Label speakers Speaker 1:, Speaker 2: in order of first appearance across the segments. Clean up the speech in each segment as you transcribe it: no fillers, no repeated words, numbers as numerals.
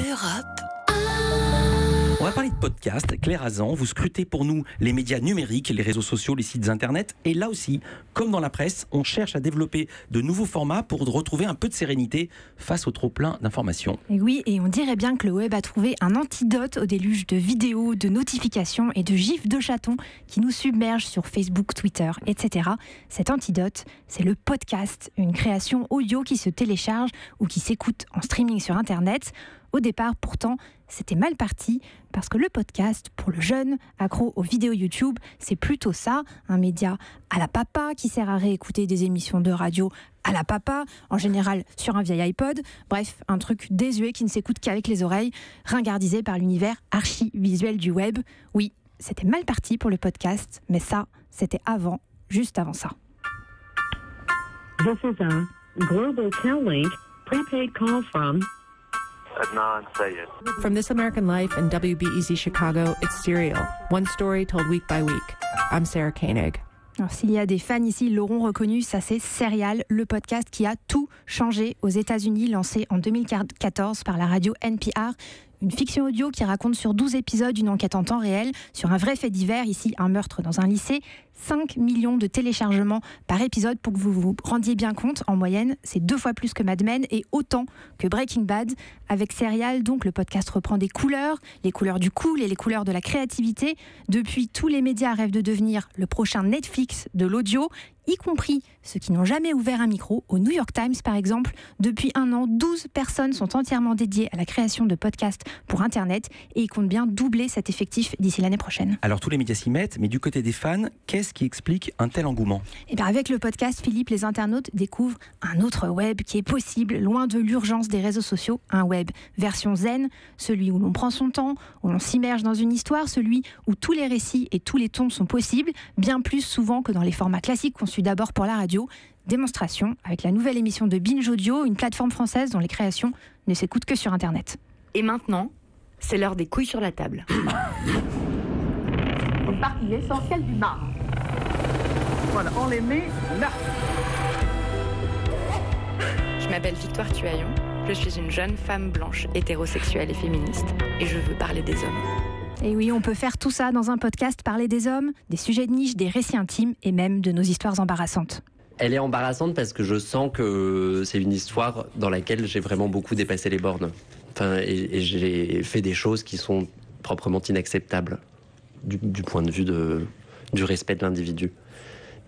Speaker 1: Europe.
Speaker 2: On va parler de podcast. Claire Hazan, vous scrutez pour nous les médias numériques, les réseaux sociaux, les sites internet. Et là aussi, comme dans la presse, on cherche à développer de nouveaux formats pour retrouver un peu de sérénité face au trop-plein d'informations.
Speaker 3: Et oui, et on dirait bien que le web a trouvé un antidote au déluge de vidéos, de notifications et de gifs de chatons qui nous submergent sur Facebook, Twitter, etc. Cet antidote, c'est le podcast, une création audio qui se télécharge ou qui s'écoute en streaming sur Internet. Au départ, pourtant, c'était mal parti parce que le podcast, pour le jeune accro aux vidéos YouTube, c'est plutôt ça, un média à la papa qui sert à réécouter des émissions de radio à la papa, en général sur un vieil iPod. Bref, un truc désuet qui ne s'écoute qu'avec les oreilles, ringardisé par l'univers archi-visuel du web. Oui, c'était mal parti pour le podcast, mais ça, c'était avant, juste avant ça.
Speaker 4: This is a Global Tel Link prepaid call from
Speaker 5: Adnan Syed.
Speaker 6: From This American Life and WBEZ Chicago, it's Serial, one story told week by week. I'm Sarah Koenig.
Speaker 3: Alors, s'il y a des fans ici, ils l'auront reconnu, ça c'est Serial, le podcast qui a tout changé aux États-Unis, lancé en 2014 par la radio NPR. Une fiction audio qui raconte sur 12 épisodes une enquête en temps réel sur un vrai fait divers, ici un meurtre dans un lycée. 5 millions de téléchargements par épisode pour que vous vous rendiez bien compte. En moyenne, c'est 2 fois plus que Mad Men et autant que Breaking Bad. Avec Serial, donc, le podcast reprend des couleurs, les couleurs du cool et les couleurs de la créativité. Depuis, tous les médias rêvent de devenir le prochain Netflix de l'audio, y compris ceux qui n'ont jamais ouvert un micro. Au New York Times, par exemple, depuis 1 an, 12 personnes sont entièrement dédiées à la création de podcasts pour Internet et ils comptent bien doubler cet effectif d'ici l'année prochaine.
Speaker 2: Alors tous les médias s'y mettent, mais du côté des fans, qu'est-ce qui explique un tel engouement ?
Speaker 3: Et bien avec le podcast, Philippe, les internautes découvrent un autre web qui est possible, loin de l'urgence des réseaux sociaux. Un web version zen, celui où l'on prend son temps, où l'on s'immerge dans une histoire, celui où tous les récits et tous les tons sont possibles, bien plus souvent que dans les formats classiques conçus d'abord pour la radio. Démonstration avec la nouvelle émission de Binge Audio, une plateforme française dont les créations ne s'écoutent que sur Internet.
Speaker 7: Et maintenant, c'est l'heure des couilles sur la table.
Speaker 8: Une partie essentielle du marbre. Voilà, on les met là.
Speaker 7: Je m'appelle Victoire Tuaillon, je suis une jeune femme blanche, hétérosexuelle et féministe, et je veux parler des hommes.
Speaker 3: Et oui, on peut faire tout ça dans un podcast, parler des hommes, des sujets de niche, des récits intimes et même de nos histoires embarrassantes.
Speaker 9: Elle est embarrassante parce que je sens que c'est une histoire dans laquelle j'ai vraiment beaucoup dépassé les bornes. Et j'ai fait des choses qui sont proprement inacceptables du point de vue du respect de l'individu.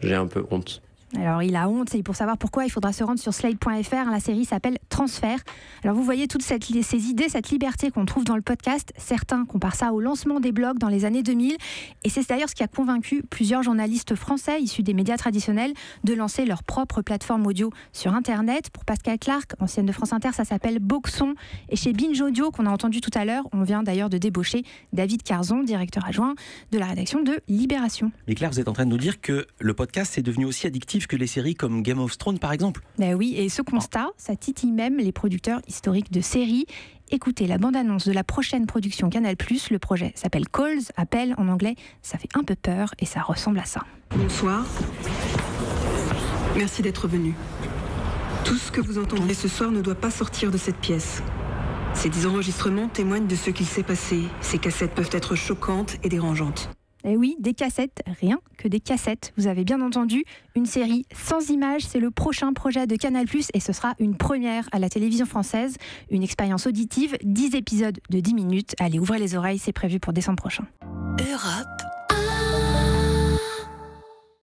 Speaker 9: J'ai un peu honte.
Speaker 3: Alors il a honte et pour savoir pourquoi il faudra se rendre sur slate.fr. La série s'appelle Transfert. Alors vous voyez toutes ces idées, cette liberté qu'on trouve dans le podcast. Certains comparent ça au lancement des blogs dans les années 2000 et c'est d'ailleurs ce qui a convaincu plusieurs journalistes français issus des médias traditionnels de lancer leur propre plateforme audio sur Internet. Pour Pascal Clark, ancienne de France Inter, ça s'appelle Boxon. Et chez Binge Audio, qu'on a entendu tout à l'heure, on vient d'ailleurs de débaucher David Carzon, directeur adjoint de la rédaction de Libération.
Speaker 2: Mais Claire, vous êtes en train de nous dire que le podcast est devenu aussi addictif que les séries comme Game of Thrones par exemple.
Speaker 3: Ben oui, et ce constat, ça titille même les producteurs historiques de séries. Écoutez la bande-annonce de la prochaine production Canal+, le projet s'appelle Calls, appel en anglais, ça fait un peu peur et ça ressemble à ça.
Speaker 10: Bonsoir, merci d'être venu. Tout ce que vous entendrez ce soir ne doit pas sortir de cette pièce. Ces enregistrements témoignent de ce qu'il s'est passé. Ces cassettes peuvent être choquantes et dérangeantes.
Speaker 3: Et oui, des cassettes, rien que des cassettes. Vous avez bien entendu, une série sans images, c'est le prochain projet de Canal+, et ce sera une première à la télévision française. Une expérience auditive, 10 épisodes de 10 minutes. Allez, ouvrez les oreilles, c'est prévu pour décembre prochain.
Speaker 1: Europe.